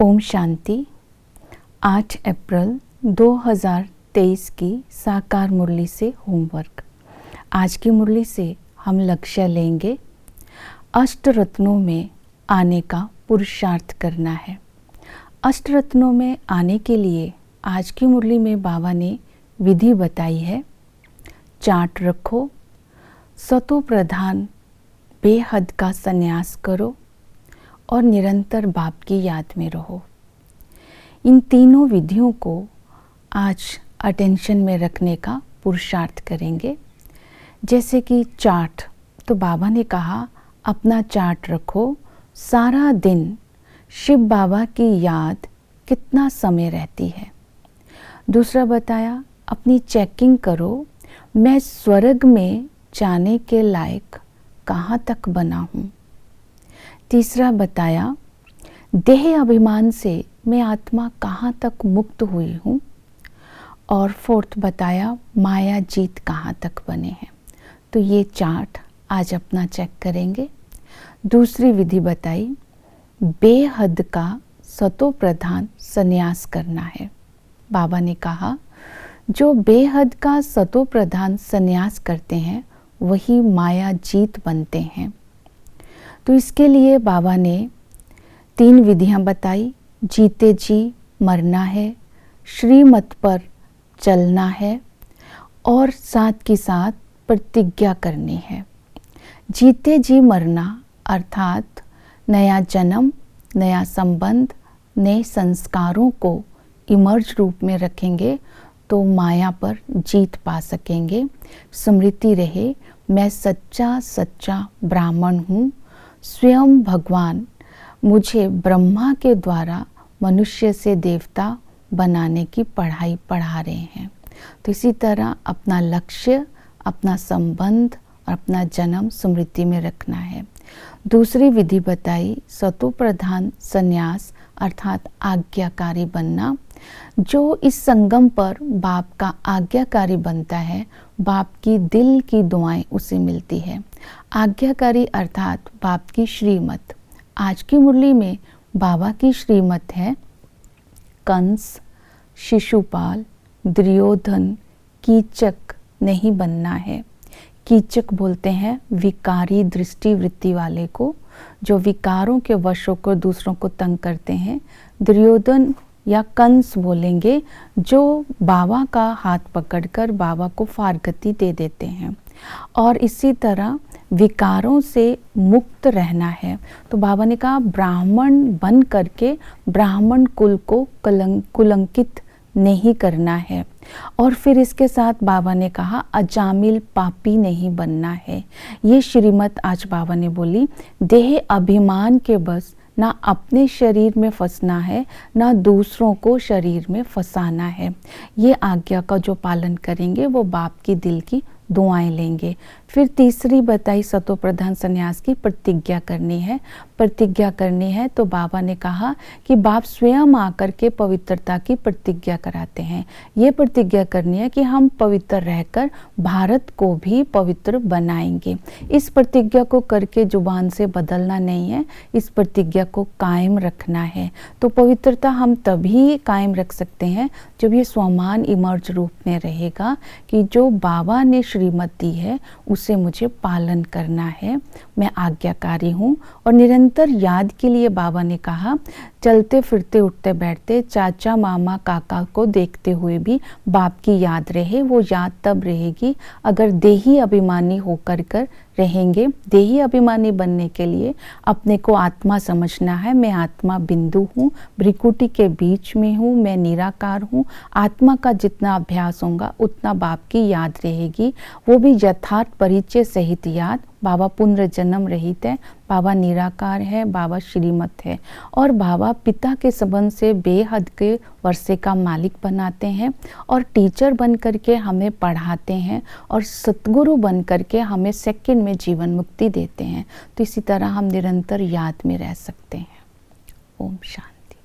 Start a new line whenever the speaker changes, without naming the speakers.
ओम शांति। 8 अप्रैल 2023 की साकार मुरली से होमवर्क। आज की मुरली से हम लक्ष्य लेंगे, अष्ट रत्नों में आने का पुरुषार्थ करना है। अष्ट रत्नों में आने के लिए आज की मुरली में बाबा ने विधि बताई है। चार्ट रखो, सतो प्रधान बेहद का संन्यास करो और निरंतर बाप की याद में रहो। इन तीनों विधियों को आज अटेंशन में रखने का पुरुषार्थ करेंगे। जैसे कि चार्ट, तो बाबा ने कहा अपना चार्ट रखो, सारा दिन शिव बाबा की याद कितना समय रहती है। दूसरा बताया अपनी चेकिंग करो, मैं स्वर्ग में जाने के लायक कहाँ तक बना हूँ। तीसरा बताया देह अभिमान से मैं आत्मा कहाँ तक मुक्त हुई हूँ। और फोर्थ बताया माया जीत कहाँ तक बने हैं। तो ये चार्ट आज अपना चेक करेंगे। दूसरी विधि बताई, बेहद का सतो प्रधान संन्यास करना है। बाबा ने कहा जो बेहद का सतो प्रधान संन्यास करते हैं वही माया जीत बनते हैं। तो इसके लिए बाबा ने 3 विधियां बताई। जीते जी मरना है, श्रीमत पर चलना है और साथ के साथ प्रतिज्ञा करनी है। जीते जी मरना अर्थात नया जन्म, नया संबंध, नए संस्कारों को इमर्ज रूप में रखेंगे तो माया पर जीत पा सकेंगे। स्मृति रहे, मैं सच्चा सच्चा ब्राह्मण हूँ। स्वयं भगवान मुझे ब्रह्मा के द्वारा मनुष्य से देवता बनाने की पढ़ाई पढ़ा रहे हैं। तो इसी तरह अपना लक्ष्य, अपना संबंध और अपना जन्म स्मृति में रखना है। दूसरी विधि बताई, सतो प्रधान संन्यास अर्थात आज्ञाकारी बनना। जो इस संगम पर बाप का आज्ञाकारी बनता है, बाप की दिल की दुआएं उसे मिलती है। आज्ञाकारी अर्थात बाप की श्रीमत। आज की मुरली में बाबा की श्रीमत है, कंस, शिशुपाल, दुर्योधन, कीचक नहीं बनना है। कीचक बोलते हैं विकारी दृष्टि वृत्ति वाले को, जो विकारों के वश होकर दूसरों को तंग करते हैं। दुर्योधन या कंस बोलेंगे जो बाबा का हाथ पकड़कर बाबा को फारगति दे देते हैं। और इसी तरह विकारों से मुक्त रहना है। तो बाबा ने कहा ब्राह्मण बन करके ब्राह्मण कुल को कुलंकित नहीं करना है। और फिर इसके साथ बाबा ने कहा अजामिल पापी नहीं बनना है। ये श्रीमत आज बाबा ने बोली। देह अभिमान के बस ना अपने शरीर में फंसना है, ना दूसरों को शरीर में फंसाना है। ये आज्ञा का जो पालन करेंगे वो बाप की दिल की दुआएं लेंगे। फिर तीसरी बताई सतो प्रधान संन्यास की प्रतिज्ञा करनी है। प्रतिज्ञा करनी है तो बाबा ने कहा कि बाप स्वयं आकर के पवित्रता की प्रतिज्ञा कराते हैं। ये प्रतिज्ञा करनी है कि हम पवित्र रहकर भारत को भी पवित्र बनाएंगे। इस प्रतिज्ञा को करके जुबान से बदलना नहीं है, इस प्रतिज्ञा को कायम रखना है। तो पवित्रता हम तभी कायम रख सकते हैं जब ये स्वमान इमर्ज रूप में रहेगा कि जो बाबा ने श्रीमत दी है उसे मुझे पालन करना है। मैं आज्ञाकारी हूँ। और निरंतर याद के लिए बाबा ने कहा चलते फिरते उठते बैठते चाचा मामा काका को देखते हुए भी बाप की याद रहे। वो याद तब रहेगी अगर देही अभिमानी होकर कर रहेंगे। देही अभिमानी बनने के लिए अपने को आत्मा समझना है। मैं आत्मा बिंदु हूँ, भ्रिकुटी के बीच में हूँ, मैं निराकार हूँ। आत्मा का जितना अभ्यास होगा उतना बाप की याद रहेगी, वो भी यथार्थ परिचय सहित याद। बाबा पुनर्जन्म रहित है, बाबा निराकार है, बाबा श्रीमत है। और बाबा पिता के संबंध से बेहद के वर्षे का मालिक बनाते हैं और टीचर बन करके हमें पढ़ाते हैं और सतगुरु बन करके हमें सेकंड में जीवन मुक्ति देते हैं। तो इसी तरह हम निरंतर याद में रह सकते हैं। ओम शांति।